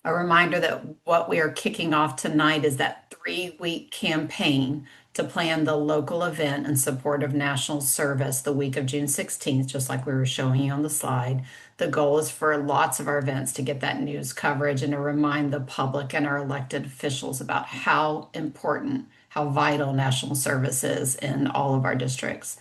A reminder that what we are kicking off tonight is that 3-week campaign to plan the local event in support of national service the week of June 16th, just like we were showing you on the slide. The goal is for lots of our events to get that news coverage and to remind the public and our elected officials about how important, how vital national service is in all of our districts.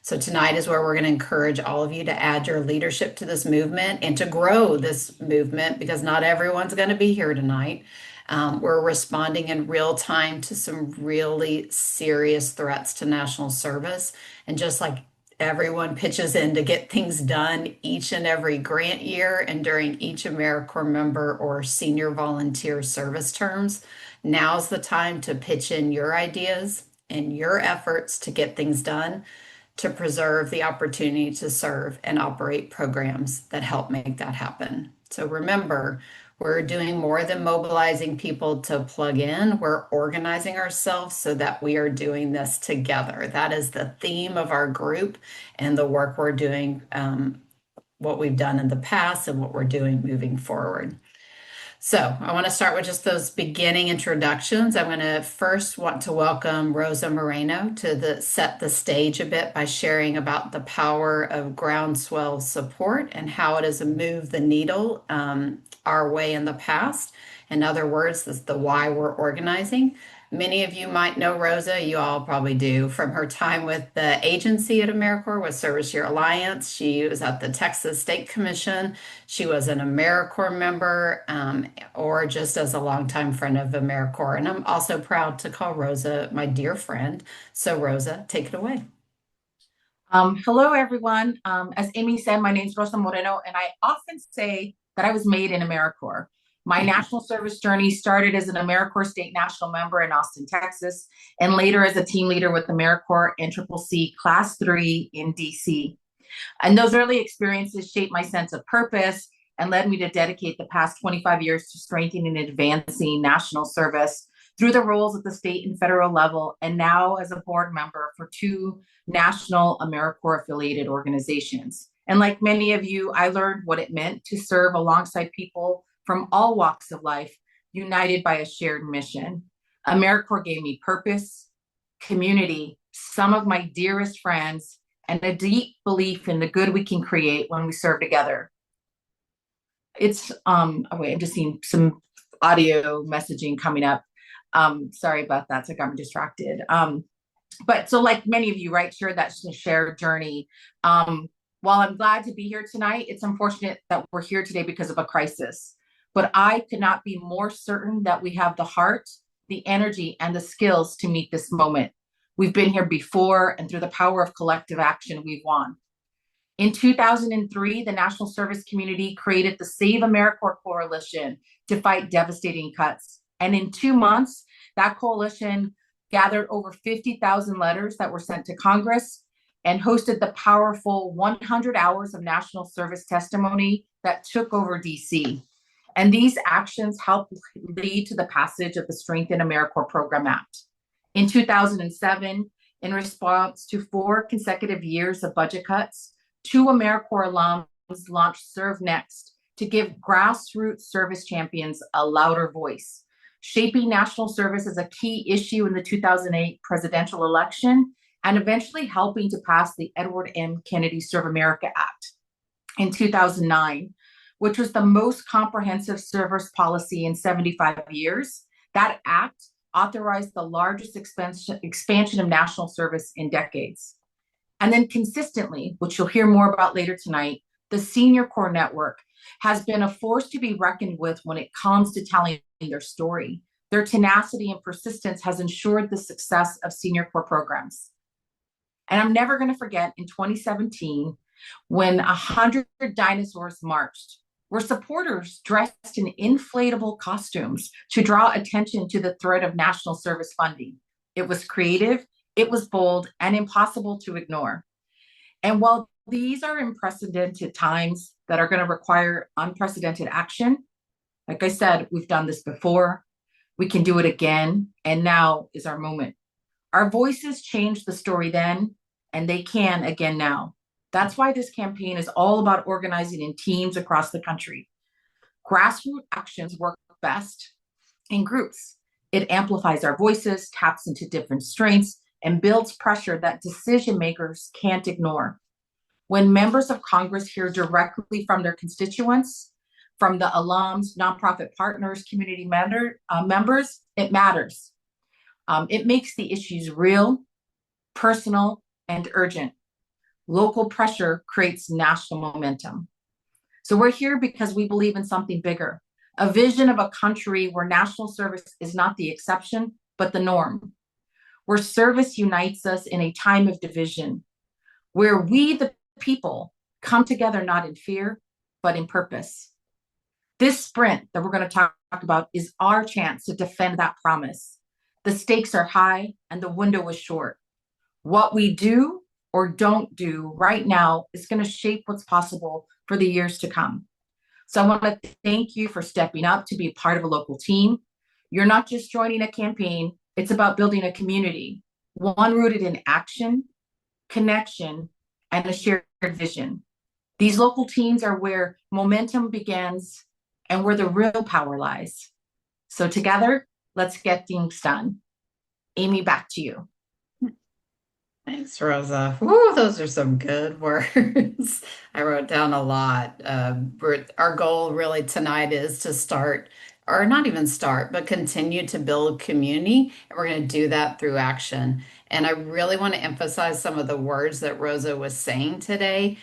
So tonight is where we're going to encourage all of you to add your leadership to this movement and to grow this movement because not everyone's going to be here tonight. We're responding in real time to some really serious threats to national service. And just like everyone pitches in to get things done each and every grant year and during each AmeriCorps member or senior volunteer service terms, now's the time to pitch in your ideas and your efforts to get things done to preserve the opportunity to serve and operate programs that help make that happen. So remember, we're doing more than mobilizing people to plug in. We're organizing ourselves so that we are doing this together. That is the theme of our group and the work we're doing, what we've done in the past and what we're doing moving forward. So I want to start with just those beginning introductions. I'm going to first want to welcome Rosa Moreno to set the stage a bit by sharing about the power of groundswell support and how it has moved the needle our way in the past. In other words, this is the why we're organizing. Many of you might know Rosa, you all probably do, from her time with the agency at AmeriCorps with Service Year Alliance. She was at the Texas State Commission. She was an AmeriCorps member or just as a longtime friend of AmeriCorps. And I'm also proud to call Rosa my dear friend. So Rosa, take it away. Hello, everyone. As Amy said, my name is Rosa Moreno, and I often say that I was made in AmeriCorps. My national service journey started as an AmeriCorps State National member in Austin, Texas, and later as a team leader with AmeriCorps NCCC Class 3 in DC. And those early experiences shaped my sense of purpose and led me to dedicate the past 25 years to strengthening and advancing national service through the roles at the state and federal level, and now as a board member for two national AmeriCorps affiliated organizations. And like many of you, I learned what it meant to serve alongside people from all walks of life, united by a shared mission. AmeriCorps gave me purpose, community, some of my dearest friends, and a deep belief in the good we can create when we serve together. It's oh wait, I'm just seeing some audio messaging coming up. Sorry about that. So I got me distracted. But so like many of you, right, share that shared journey. While I'm glad to be here tonight, it's unfortunate that we're here today because of a crisis. But I could not be more certain that we have the heart, the energy, and the skills to meet this moment. We've been here before, and through the power of collective action, we've won. In 2003, the national service community created the Save AmeriCorps Coalition to fight devastating cuts. And in 2 months, that coalition gathered over 50,000 letters that were sent to Congress and hosted the powerful 100 hours of national service testimony that took over DC. And these actions helped lead to the passage of the Strengthen AmeriCorps Program Act. In 2007, in response to 4 consecutive years of budget cuts, 2 AmeriCorps alums launched Serve Next to give grassroots service champions a louder voice, shaping national service as a key issue in the 2008 presidential election and eventually helping to pass the Edward M. Kennedy Serve America Act in 2009, which was the most comprehensive service policy in 75 years. That act authorized the largest expansion of national service in decades. And then consistently, which you'll hear more about later tonight, the Senior Corps Network has been a force to be reckoned with when it comes to telling their story. Their tenacity and persistence has ensured the success of Senior Corps programs. And I'm never going to forget in 2017, when 100 dinosaurs marched, were supporters dressed in inflatable costumes to draw attention to the threat of national service funding. It was creative, it was bold, and impossible to ignore. And while these are unprecedented times that are going to require unprecedented action, like I said, we've done this before, we can do it again, and now is our moment. Our voices changed the story then, and they can again now. That's why this campaign is all about organizing in teams across the country. Grassroots actions work best in groups. It amplifies our voices, taps into different strengths, and builds pressure that decision makers can't ignore. When members of Congress hear directly from their constituents, from the alums, nonprofit partners, community members, it matters. It makes the issues real, personal, and urgent. Local pressure creates national momentum. So we're here because we believe in something bigger, a vision of a country where national service is not the exception, but the norm, where service unites us in a time of division, where we, the people, come together not in fear, but in purpose. This sprint that we're going to talk about is our chance to defend that promise. The stakes are high and the window is short. What we do or don't do right now is going to shape what's possible for the years to come. So I want to thank you for stepping up to be part of a local team. You're not just joining a campaign, it's about building a community, one rooted in action, connection, and a shared vision. These local teams are where momentum begins and where the real power lies. So together, let's get things done. Amy, back to you. Thanks, Rosa. Woo, those are some good words. I wrote down a lot. Our goal really tonight is to start, or not even start, but continue to build community. And we're going to do that through action. And I really want to emphasize some of the words that Rosa was saying today.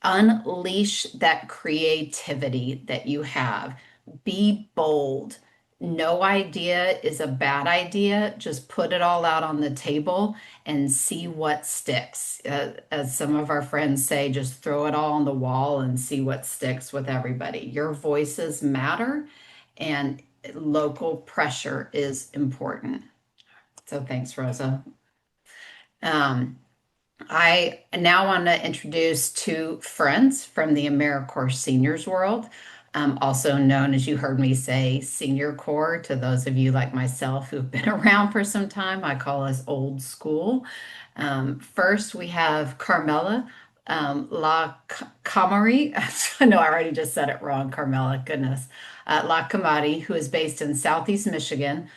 Unleash that creativity that you have. Be bold. No idea is a bad idea. Just put it all out on the table and see what sticks. As some of our friends say, just throw it all on the wall and see what sticks with everybody. Your voices matter, and local pressure is important. So thanks, Rosa. Um, I now want to introduce two friends from the AmeriCorps Seniors World, also known, as you heard me say, Senior Corps. To those of you like myself who've been around for some time, I call us old school. First, we have Carmela La Camari. I know I already just said it wrong, Carmela, goodness. La Camari, who is based in Southeast Michigan,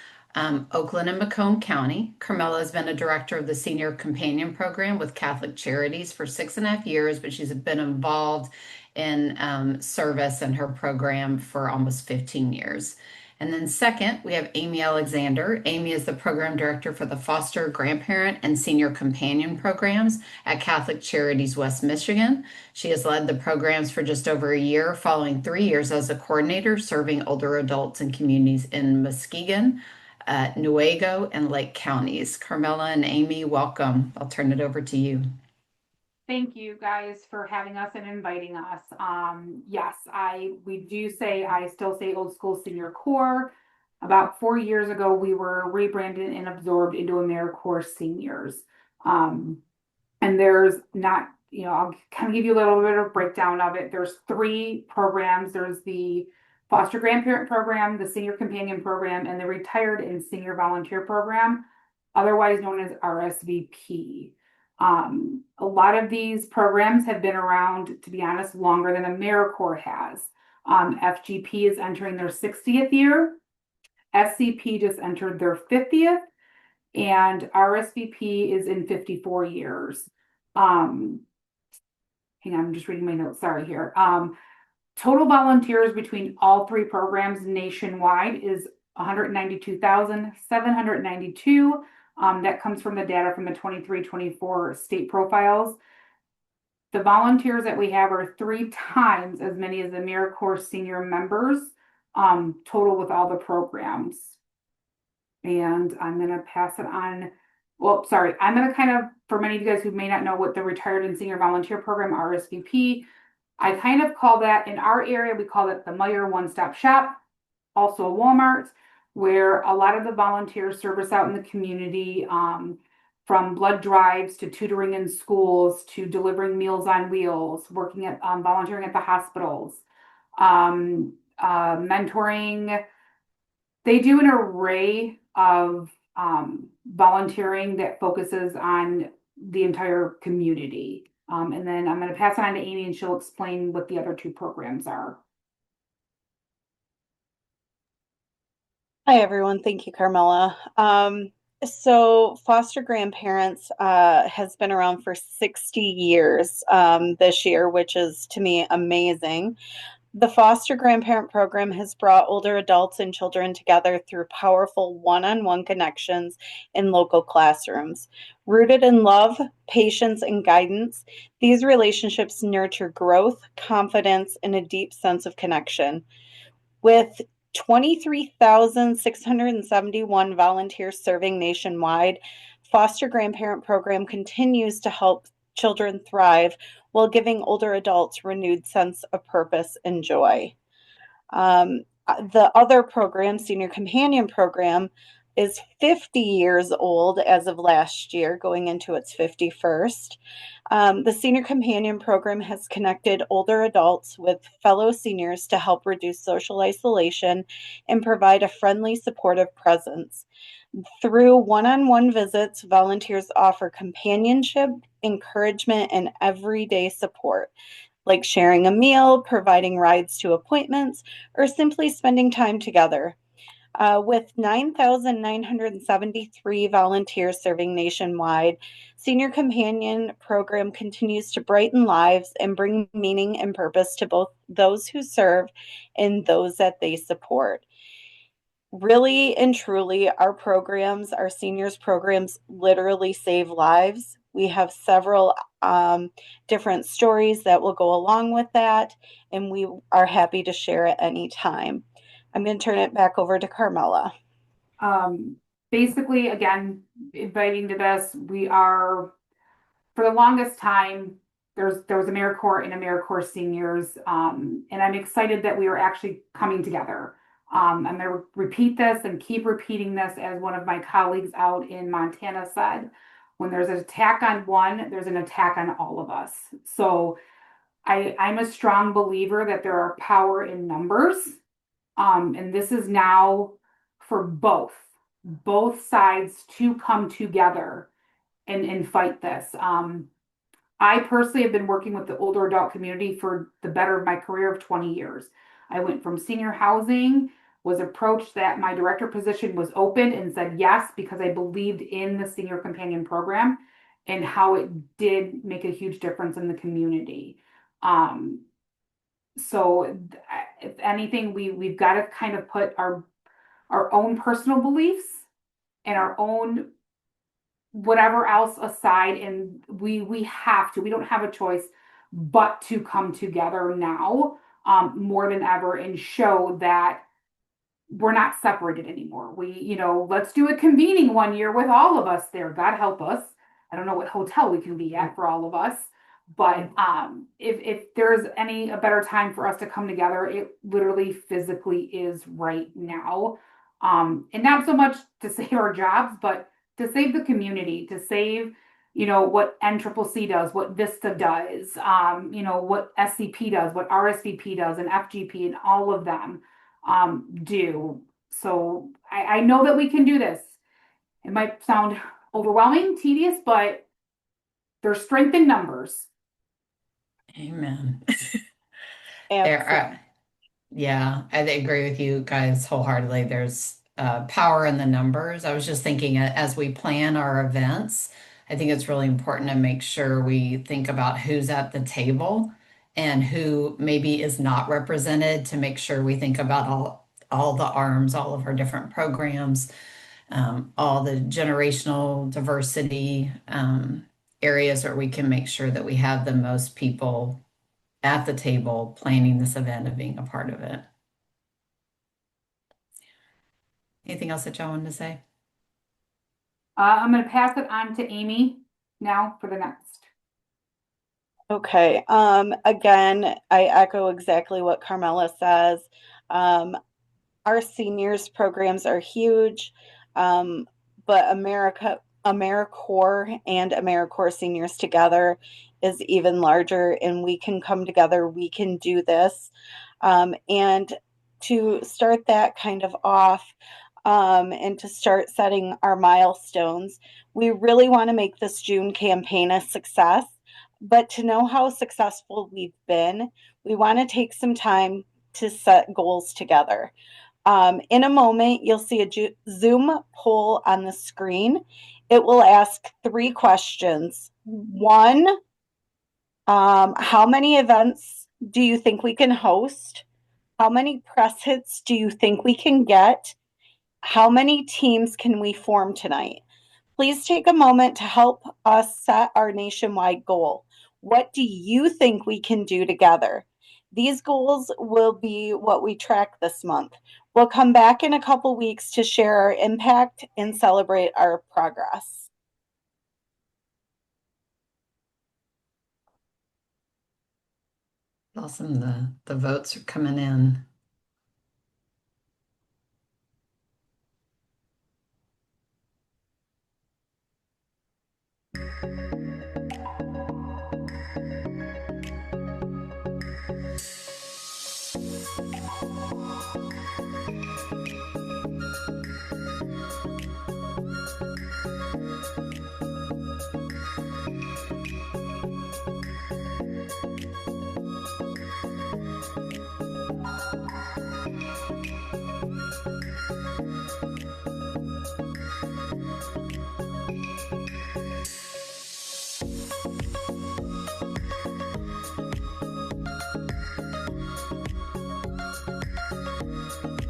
Oakland and Macomb County. Carmela has been a director of the Senior Companion Program with Catholic Charities for 6.5 years, but she's been involved in service and her program for almost 15 years. And then second, we have Amy Alexander. Amy is the program director for the Foster Grandparent and Senior Companion programs at Catholic Charities West Michigan. She has led the programs for just over a year, following 3 years as a coordinator serving older adults and communities in Muskegon, Newaygo, and Lake counties. Carmela and Amy, welcome. I'll turn it over to you. Thank you guys for having us and inviting us. Yes, we do say, I still say Old School Senior Corps. About 4 years ago, we were rebranded and absorbed into AmeriCorps Seniors. And there's not, I'll kind of give you a little bit of breakdown of it. There's 3 programs. There's the Foster Grandparent Program, the Senior Companion Program, and the Retired and Senior Volunteer Program, otherwise known as RSVP. A lot of these programs have been around, to be honest, longer than AmeriCorps has. FGP is entering their 60th year. SCP just entered their 50th, and RSVP is in 54 years. Hang on, I'm just reading my notes. Sorry here. Total volunteers between all 3 programs nationwide is 192,792. That comes from the data from the 23-24 state profiles. The volunteers that we have are 3 times as many as the AmeriCorps senior members, total with all the programs. And I'm going to pass it on. Well, sorry, I'm going to kind of, for many of you guys who may not know what the Retired and Senior Volunteer Program, RSVP, I kind of call that, in our area, we call it the Meijer One-Stop Shop, also a Walmart, where a lot of the volunteers service out in the community, from blood drives to tutoring in schools to delivering Meals on Wheels, working at volunteering at the hospitals, mentoring. They do an array of volunteering that focuses on the entire community. And then I'm going to pass it on to Amy and she'll explain what the other 2 programs are. Hi, everyone. Thank you, Carmela. So foster grandparents has been around for 60 years this year, which is to me amazing. The foster grandparent program has brought older adults and children together through powerful one-on-one connections in local classrooms. Rooted in love, patience, and guidance, these relationships nurture growth, confidence, and a deep sense of connection. With 23,671 volunteers serving nationwide, Foster Grandparent Program continues to help children thrive while giving older adults renewed sense of purpose and joy. The other program, Senior Companion Program, is 50 years old as of last year, going into its 51st. The Senior Companion Program has connected older adults with fellow seniors to help reduce social isolation and provide a friendly, supportive presence. Through one on one visits, volunteers offer companionship, encouragement, and everyday support, like sharing a meal, providing rides to appointments, or simply spending time together. With 9,973 volunteers serving nationwide, Senior Companion Program continues to brighten lives and bring meaning and purpose to both those who serve and those that they support. Really and truly, our programs, our seniors programs, literally save lives. We have several different stories that will go along with that, and we are happy to share at any time. I'm going to turn it back over to Carmela. Basically, again, inviting to this, we are, for the longest time, there was AmeriCorps and AmeriCorps seniors, and I'm excited that we are actually coming together. I'm going to repeat this and keep repeating this, as one of my colleagues out in Montana said, when there's an attack on one, there's an attack on all of us. So I'm a strong believer that there are power in numbers. And this is now for both sides to come together and fight this. I personally have been working with the older adult community for the better of my career of 20 years. I went from senior housing, was approached that my director position was open, and said yes, because I believed in the Senior Companion Program and how it did make a huge difference in the community. So if anything, we've got to kind of put our own personal beliefs and our own whatever else aside, and we have to, we don't have a choice but to come together now, more than ever, and show that we're not separated anymore. Let's do a convening one year with all of us there. God help us. I don't know what hotel we can be at for all of us, but if there's a better time for us to come together, it literally physically is right now. And not so much to save our jobs, but to save the community, to save, what NCCC does, what Vista does, what SCP does, what RSVP does, and FGP, and all of them do. So I know that we can do this. It might sound overwhelming, tedious, but there's strength in numbers. Amen. Absolutely. Yeah, I agree with you guys wholeheartedly. There's power in the numbers. I was just thinking as we plan our events, I think it's really important to make sure we think about who's at the table and who maybe is not represented, to make sure we think about all the arms, all of our different programs, all the generational diversity areas where we can make sure that we have the most people at the table planning this event and being a part of it. Anything else that y'all wanted to say? I'm going to pass it on to Amy now for the next. Okay. Again, I echo exactly what Carmela says. Our seniors programs are huge, but AmeriCorps and AmeriCorps seniors together is even larger, and we can come together. We can do this. And to start that kind of off, and to start setting our milestones, we really want to make this June campaign a success. But to know how successful we've been, we want to take some time to set goals together. In a moment, you'll see a Zoom poll on the screen. It will ask 3 questions. One, how many events do you think we can host? How many press hits do you think we can get? How many teams can we form tonight? Please take a moment to help us set our nationwide goal. What do you think we can do together? These goals will be what we track this month. We'll come back in a couple weeks to share our impact and celebrate our progress. Awesome. The votes are coming in.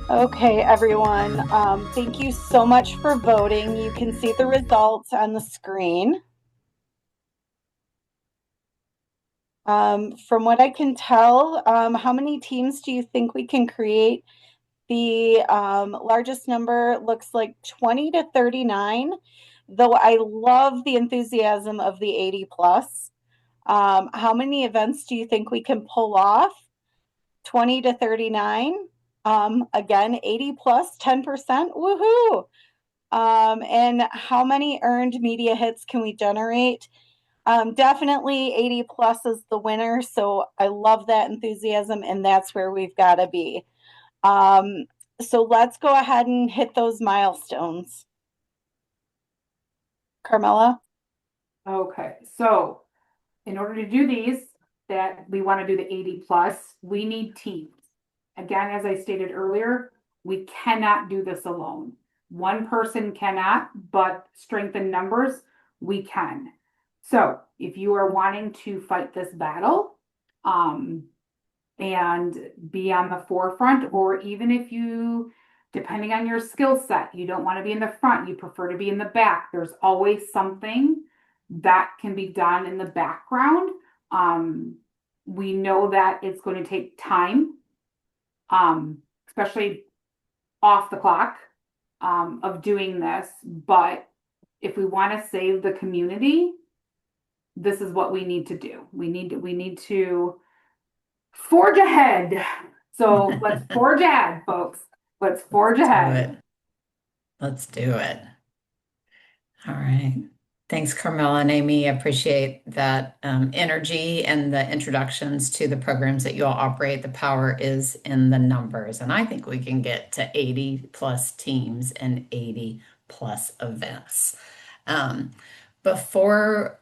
Okay, everyone. Thank you so much for voting. You can see the results on the screen. From what I can tell, how many teams do you think we can create? The largest number looks like 20 to 39, though I love the enthusiasm of the 80 plus. How many events do you think we can pull off? 20 to 39. Again, 80 plus, 10%. Woohoo! And how many earned media hits can we generate? Definitely 80 plus is the winner. So I love that enthusiasm, and that's where we've got to be. So let's go ahead and hit those milestones. Carmela? Okay, so in order to do these, that we want to do the 80 plus, we need teams. Again, as I stated earlier, we cannot do this alone. One person cannot, but strength in numbers, we can. So if you are wanting to fight this battle, and be on the forefront, or even if you, depending on your skill set, you don't want to be in the front, you prefer to be in the back, there's always something that can be done in the background. We know that it's going to take time, especially off the clock, of doing this. But if we want to save the community, this is what we need to do. We need to forge ahead. So let's forge ahead, folks. Let's forge ahead. Let's do it. All right. Thanks, Carmela and Amy. I appreciate that energy and the introductions to the programs that you all operate. The power is in the numbers. And I think we can get to 80 plus teams and 80 plus events. Before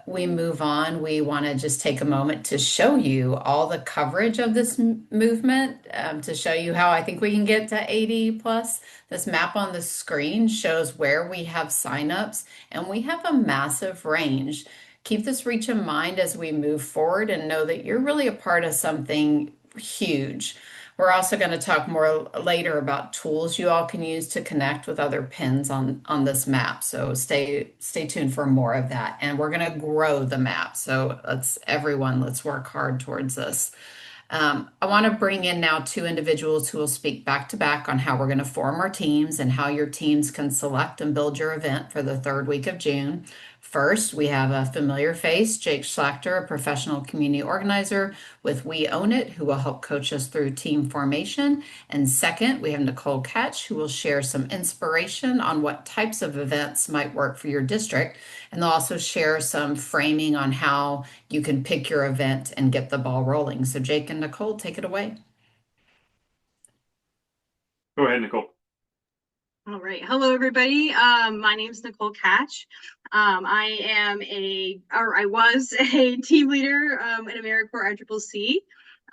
we move on, we want to just take a moment to show you all the coverage of this movement, to show you how I think we can get to 80 plus. This map on the screen shows where we have signups, and we have a massive range. Keep this reach in mind as we move forward and know that you're really a part of something huge. We're also going to talk more later about tools you all can use to connect with other pins on this map. So stay tuned for more of that. And we're going to grow the map. So let's work hard towards this. I want to bring in now 2 individuals who will speak back to back on how we're going to form our teams and how your teams can select and build your event for the 3rd week of June. First, we have a familiar face, Jake Schlachter, a professional community organizer with We Own It, who will help coach us through team formation. And second, we have Nicole Catch, who will share some inspiration on what types of events might work for your district. And they'll also share some framing on how you can pick your event and get the ball rolling. So Jake and Nicole, take it away. Go ahead, Nicole. All right. Hello, everybody. My name is Nicole Catch. I was a team leader in AmeriCorps ICCC.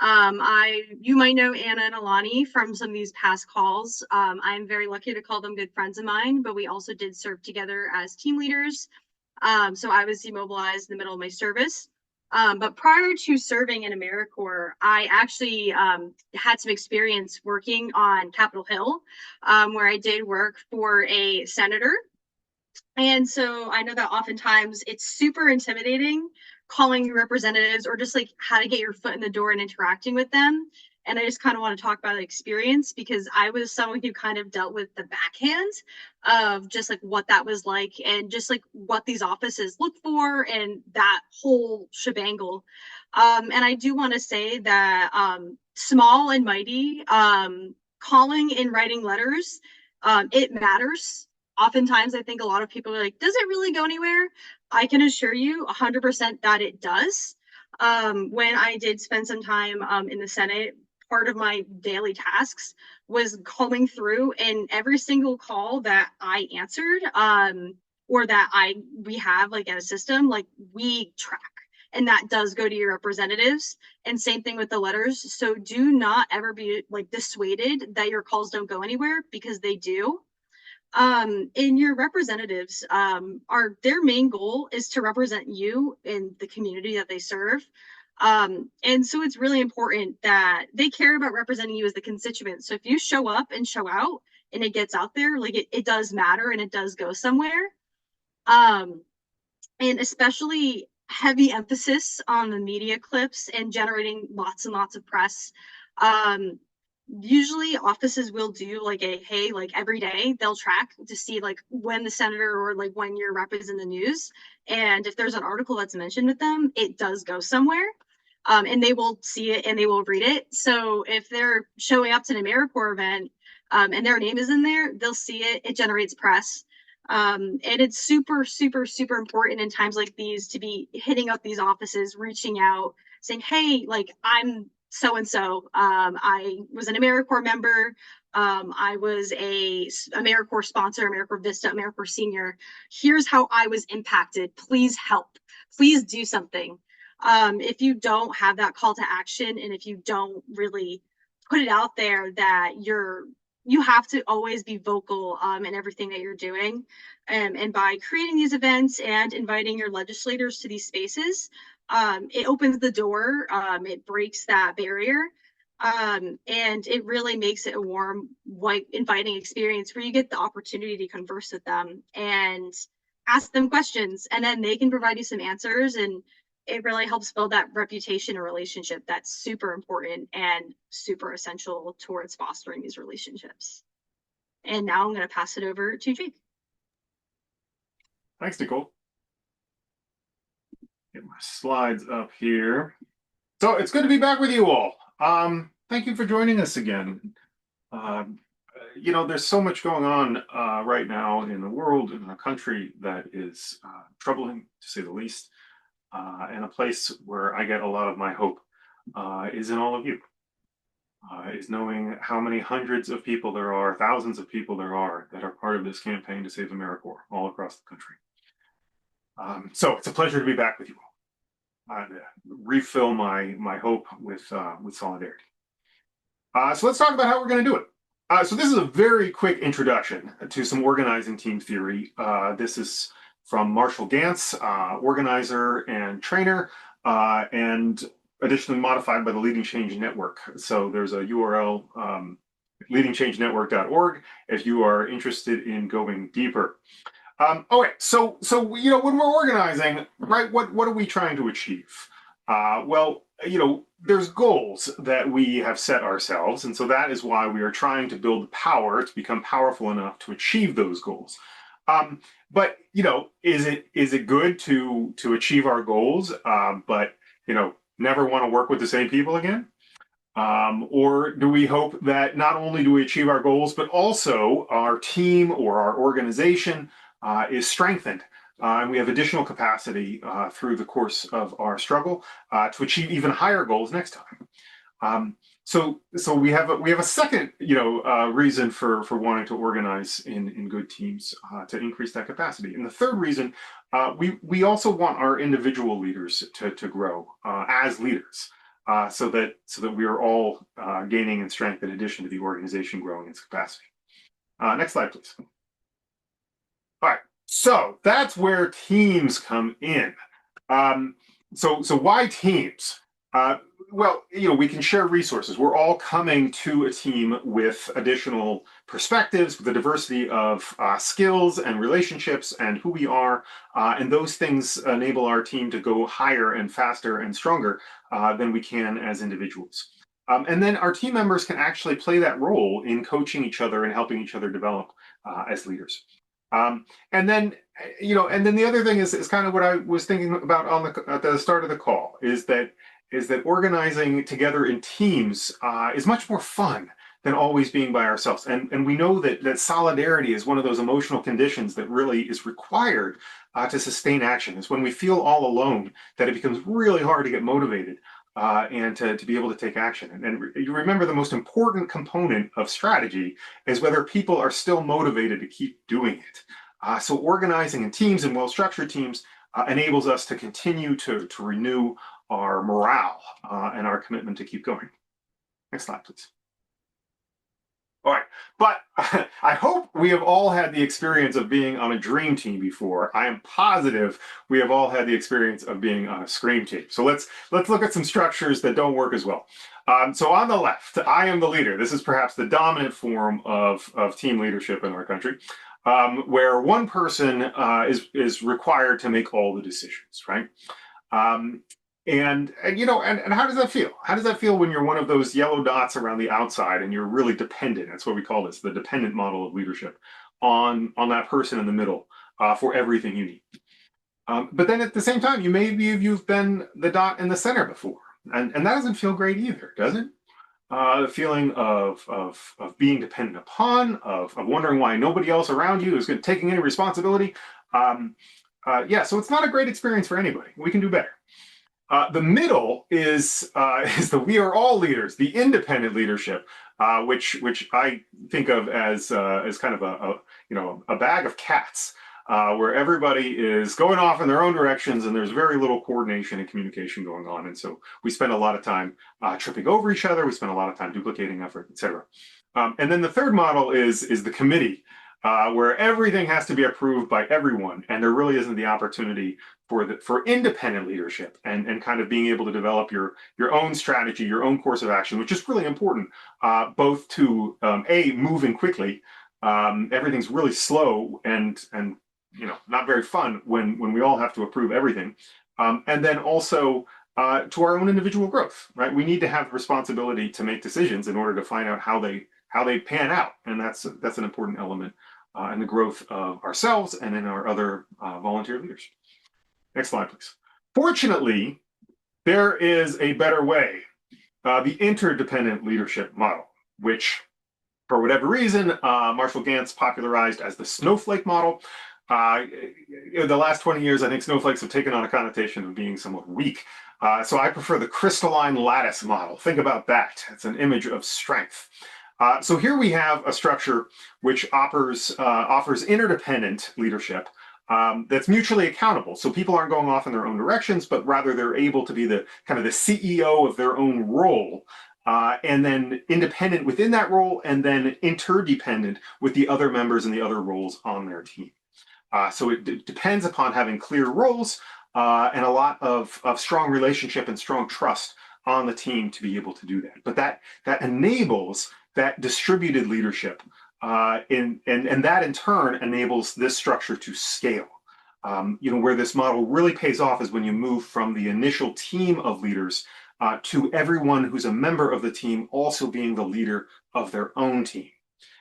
You might know Anna and Alani from some of these past calls. I'm very lucky to call them good friends of mine, but we also did serve together as team leaders. So I was demobilized in the middle of my service. But prior to serving in AmeriCorps, I actually had some experience working on Capitol Hill, where I did work for a senator. And so I know that oftentimes it's super intimidating calling your representatives or just like how to get your foot in the door and interacting with them. And I just kind of want to talk about the experience because I was someone who kind of dealt with the backhand of just like what that was like and just like what these offices look for and that whole shebangle. And I do want to say that small and mighty, calling and writing letters, it matters. Oftentimes I think a lot of people are like, does it really go anywhere? I can assure you 100% that it does. When I did spend some time in the Senate, part of my daily tasks was calling through, and every single call that I answered or that we have like in a system, like we track. And that does go to your representatives. And same thing with the letters. So do not ever be like dissuaded that your calls don't go anywhere because they do. And your representatives are their main goal is to represent you in the community that they serve. And so it's really important that they care about representing you as the constituent. So if you show up and show out and it gets out there, like it does matter and it does go somewhere. And especially heavy emphasis on the media clips and generating lots and lots of press. Usually offices will do like hey, like every day they'll track to see like when the senator or like when your rep is in the news. And if there's an article that's mentioned with them, it does go somewhere. And they will see it and they will read it. So if they're showing up to an AmeriCorps event and their name is in there, they'll see it. It generates press. And it's super, super, super important in times like these to be hitting up these offices, reaching out, saying, hey, like I'm so-and-so. I was an AmeriCorps member. I was a AmeriCorps sponsor, AmeriCorps Vista, AmeriCorps Senior. Here's how I was impacted. Please help. Please do something. If you don't have that call to action and if you don't really put it out there that you have to always be vocal in everything that you're doing. And by creating these events and inviting your legislators to these spaces, it opens the door, it breaks that barrier, and it really makes it a warm, white, inviting experience where you get the opportunity to converse with them and ask them questions, and then they can provide you some answers, and it really helps build that reputation and relationship that's super important and super essential towards fostering these relationships. And now I'm going to pass it over to Jake. Thanks, Nicole. Get my slides up here. So it's good to be back with you all. Thank you for joining us again. You know, there's so much going on right now in the world, in our country, that is troubling, to say the least. And a place where I get a lot of my hope is in all of you. Is knowing how many hundreds of people there are, thousands of people there are that are part of this campaign to save AmeriCorps all across the country. So it's a pleasure to be back with you all. Refill my hope with solidarity. So let's talk about how we're going to do it. So this is a very quick introduction to some organizing team theory. This is from Marshall Gantz, organizer and trainer, and additionally modified by the Leading Change Network. So there's a URL, leadingchangenetwork.org, if you are interested in going deeper. Okay, so you know, when we're organizing, right, what are we trying to achieve? Well, you know, there's goals that we have set ourselves, and so that is why we are trying to build power to become powerful enough to achieve those goals. But you know, is it good to achieve our goals, but you know, never want to work with the same people again? Or do we hope that not only do we achieve our goals, but also our team or our organization is strengthened, and we have additional capacity through the course of our struggle to achieve even higher goals next time? So we have a second, you know, reason for wanting to organize in good teams to increase that capacity. And the third reason, we also want our individual leaders to grow as leaders. so that we are all gaining in strength in addition to the organization growing its capacity. Next slide, please. All right, so that's where teams come in. So why teams? Well, we can share resources. We're all coming to a team with additional perspectives, with a diversity of skills and relationships and who we are. And those things enable our team to go higher and faster and stronger than we can as individuals. And then our team members can actually play that role in coaching each other and helping each other develop as leaders. And then the other thing is kind of what I was thinking about at the start of the call is that organizing together in teams is much more fun than always being by ourselves. And we know that solidarity is one of those emotional conditions that really is required to sustain action. It's when we feel all alone that it becomes really hard to get motivated and to be able to take action. And you remember the most important component of strategy is whether people are still motivated to keep doing it. So organizing in teams and well-structured teams enables us to continue to renew our morale and our commitment to keep going. Next slide, please. All right, but I hope we have all had the experience of being on a dream team before. I am positive we have all had the experience of being on a scream team. So let's look at some structures that don't work as well. So on the left, I am the leader. This is perhaps the dominant form of team leadership in our country, where one person is required to make all the decisions, right? And how does that feel? How does that feel when you're one of those yellow dots around the outside and you're really dependent? That's what we call this, the dependent model of leadership, on that person in the middle for everything you need. But then at the same time, you've been the dot in the center before, and that doesn't feel great either, does it? The feeling of being dependent upon, of wondering why nobody else around you is taking any responsibility. Yeah, so it's not a great experience for anybody. We can do better. The middle is the we are all leaders, the independent leadership, which I think of as kind of a bag of cats, where everybody is going off in their own directions and there's very little coordination and communication going on. And so we spend a lot of time tripping over each other. We spend a lot of time duplicating effort, etc. And then the third model is the committee, where everything has to be approved by everyone, and there really isn't the opportunity for independent leadership and kind of being able to develop your own strategy, your own course of action, which is really important, both to moving quickly. Everything's really slow and not very fun when we all have to approve everything, and then also to our own individual growth, right? We need to have responsibility to make decisions in order to find out how they pan out, and that's an important element in the growth of ourselves and in our other volunteer leaders. Next slide, please. Fortunately, there is a better way, the interdependent leadership model, which, for whatever reason, Marshall Ganz popularized as the snowflake model. In the last 20 years, I think snowflakes have taken on a connotation of being somewhat weak. So I prefer the crystalline lattice model. Think about that. It's an image of strength. So here we have a structure which offers interdependent leadership that's mutually accountable. So people aren't going off in their own directions, but rather they're able to be the kind of the CEO of their own role, and then independent within that role, and then interdependent with the other members and the other roles on their team. So it depends upon having clear roles and a lot of strong relationship and strong trust on the team to be able to do that. But that enables that distributed leadership, and that in turn enables this structure to scale. Where this model really pays off is when you move from the initial team of leaders to everyone who's a member of the team also being the leader of their own team.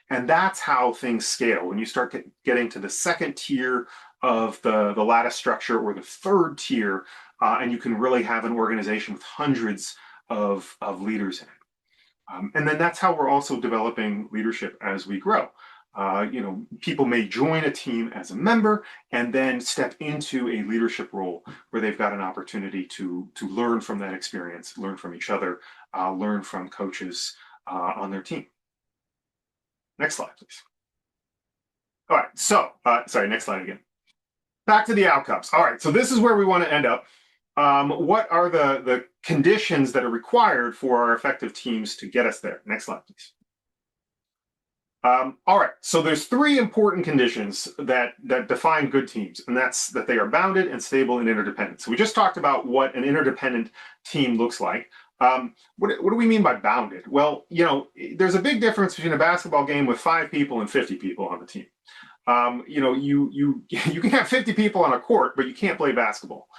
And that's how things scale. When you start getting to the second tier of the lattice structure, or the third tier, and you can really have an organization with hundreds of leaders in it. And then that's how we're also developing leadership as we grow. People may join a team as a member and then step into a leadership role where they've got an opportunity to learn from that experience, learn from each other, learn from coaches on their team. Next slide, please. All right, so, sorry, next slide again. Back to the outcomes. All right, so this is where we want to end up. what are the conditions that are required for our effective teams to get us there? Next slide, please. All right, so there's three important conditions that define good teams, and that's that they are bounded and stable and interdependent. So we just talked about what an interdependent team looks like. What do we mean by bounded? Well, there's a big difference between a basketball game with 5 people and 50 people on the team. You can have 50 people on a court, but you can't play basketball.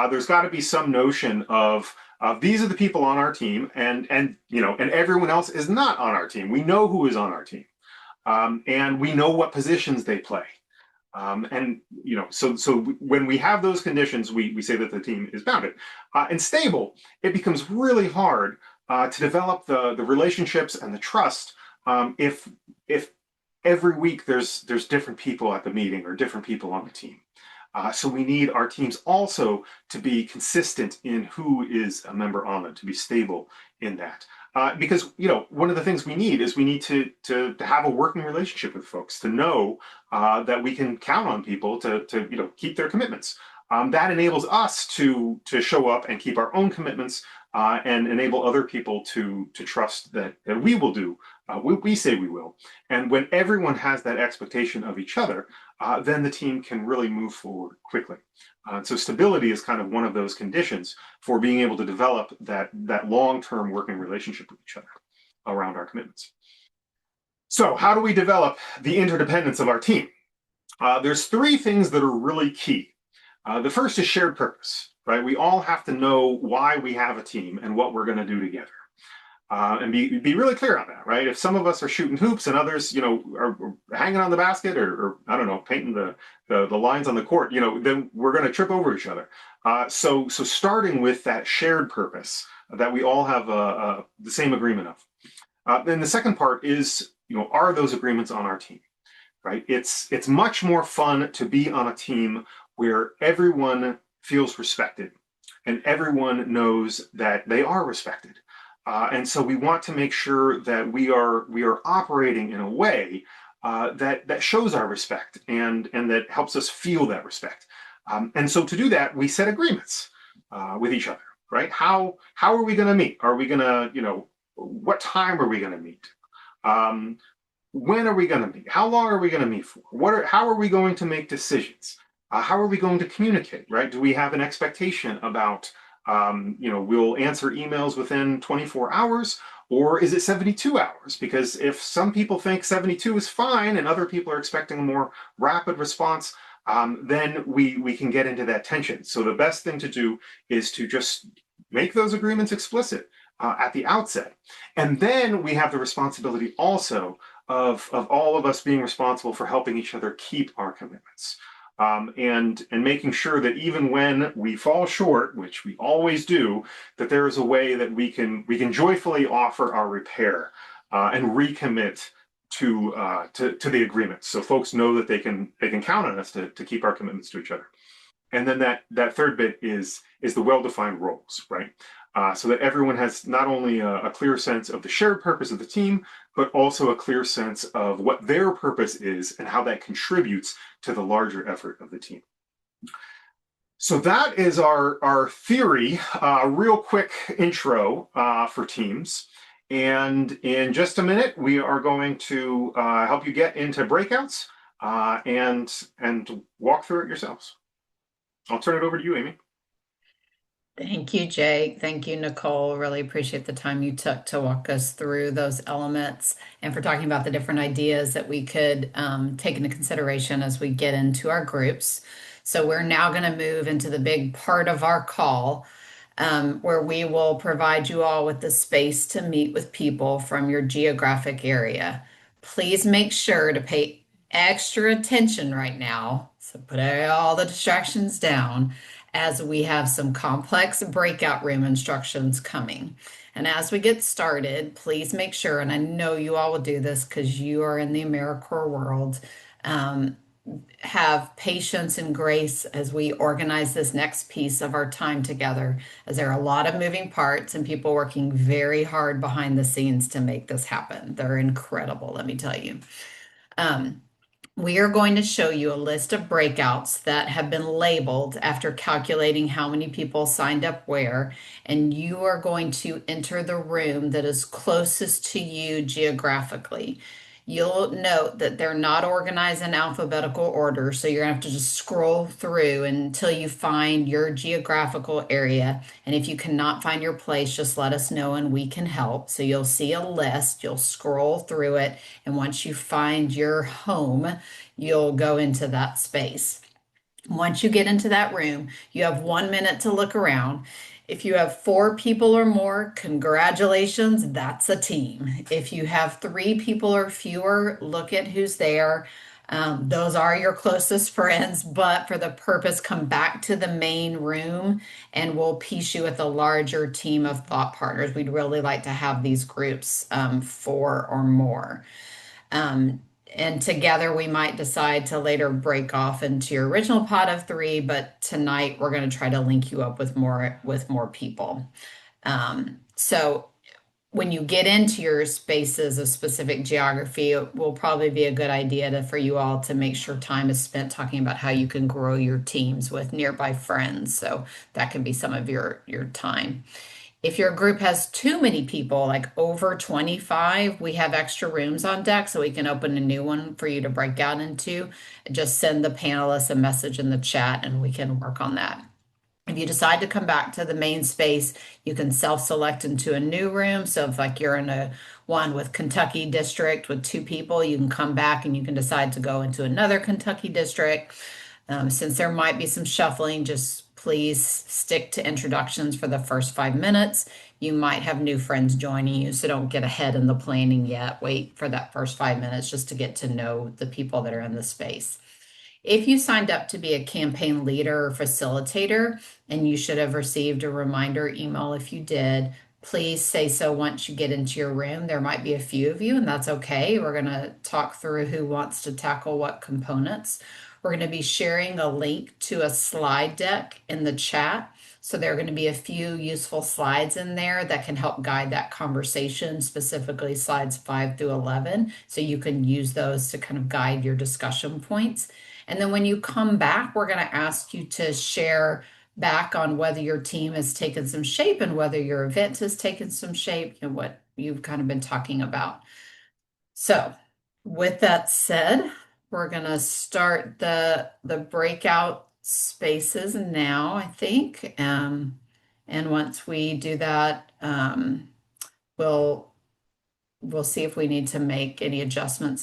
There's got to be some notion of these are the people on our team, and everyone else is not on our team. We know who is on our team. And we know what positions they play. So when we have those conditions, we say that the team is bounded. And stable, it becomes really hard to develop the relationships and the trust if every week there's different people at the meeting or different people on the team. So we need our teams also to be consistent in who is a member on them, to be stable in that. Because one of the things we need is we need to have a working relationship with folks, to know that we can count on people to keep their commitments. That enables us to show up and keep our own commitments, and enable other people to trust that we will do what we say we will. And when everyone has that expectation of each other, then the team can really move forward quickly. So stability is kind of one of those conditions for being able to develop that long-term working relationship with each other around our commitments. So how do we develop the interdependence of our team? There's 3 things that are really key. The first is shared purpose, right? We all have to know why we have a team and what we're going to do together. And be really clear on that, right? If some of us are shooting hoops and others, are hanging on the basket or I don't know, painting the lines on the court, then we're going to trip over each other. So starting with that shared purpose that we all have the same agreement of. Then the second part is, are those agreements on our team, right? It's much more fun to be on a team where everyone feels respected and everyone knows that they are respected. And so we want to make sure that we are operating in a way that shows our respect and that helps us feel that respect. And so to do that, we set agreements with each other, right? How are we going to meet? Are we going to, what time are we going to meet? When are we going to meet? How long are we going to meet for? How are we going to make decisions? How are we going to communicate, right? Do we have an expectation about we'll answer emails within 24 hours, or is it 72 hours? Because if some people think 72 is fine and other people are expecting a more rapid response, then we can get into that tension. So the best thing to do is to just make those agreements explicit at the outset. And then we have the responsibility also of all of us being responsible for helping each other keep our commitments. And making sure that even when we fall short, which we always do, that there is a way that we can joyfully offer our repair and recommit to the agreement, so folks know that they can count on us to keep our commitments to each other. And then that third bit is the well-defined roles, right? So that everyone has not only a clear sense of the shared purpose of the team, but also a clear sense of what their purpose is and how that contributes to the larger effort of the team. So that is our theory, real quick intro for teams. And in just a minute, we are going to help you get into breakouts and walk through it yourselves. I'll turn it over to you, Amy. Thank you, Jake. Thank you, Nicole. Really appreciate the time you took to walk us through those elements and for talking about the different ideas that we could take into consideration as we get into our groups. So we're now going to move into the big part of our call, where we will provide you all with the space to meet with people from your geographic area. Please make sure to pay extra attention right now. So put all the distractions down, as we have some complex breakout room instructions coming. And as we get started, please make sure, and I know you all will do this because you are in the AmeriCorps world, have patience and grace as we organize this next piece of our time together, as there are a lot of moving parts and people working very hard behind the scenes to make this happen. They're incredible, let me tell you. we are going to show you a list of breakouts that have been labeled after calculating how many people signed up where, and you are going to enter the room that is closest to you geographically. You'll note that they're not organized in alphabetical order, so you're gonna have to just scroll through until you find your geographical area. And if you cannot find your place, just let us know and we can help. So you'll see a list, you'll scroll through it, and once you find your home, you'll go into that space. Once you get into that room, you have 1 minute to look around. If you have 4 people or more, congratulations, that's a team. If you have 3 people or fewer, look at who's there. Those are your closest friends, but for the purpose, come back to the main room and we'll piece you with a larger team of thought partners. We'd really like to have these groups 4 or more. Um, and together we might decide to later break off into your original pot of 3, but tonight we're going to try to link you up with more people. So when you get into your spaces of specific geography, it will probably be a good idea for you all to make sure time is spent talking about how you can grow your teams with nearby friends. So that can be some of your time. If your group has too many people, like over 25, we have extra rooms on deck so we can open a new one for you to break out into. Just send the panelists a message in the chat and we can work on that. If you decide to come back to the main space, you can self-select into a new room. So if like you're in a one with Kentucky district with 2 people, you can come back and you can decide to go into another Kentucky district. Since there might be some shuffling, just please stick to introductions for the first 5 minutes. You might have new friends joining you, so don't get ahead in the planning yet. Wait for that first 5 minutes just to get to know the people that are in the space. If you signed up to be a campaign leader or facilitator, and you should have received a reminder email if you did, please say so once you get into your room. There might be a few of you, and that's okay. We're going to talk through who wants to tackle what components. We're going to be sharing a link to a slide deck in the chat. So there are going to be a few useful slides in there that can help guide that conversation, specifically slides 5 through 11. So you can use those to kind of guide your discussion points. And then when you come back, we're going to ask you to share back on whether your team has taken some shape and whether your event has taken some shape and what you've kind of been talking about. So with that said, we're going to start the breakout spaces now, I think. And once we do that, we'll see if we need to make any adjustments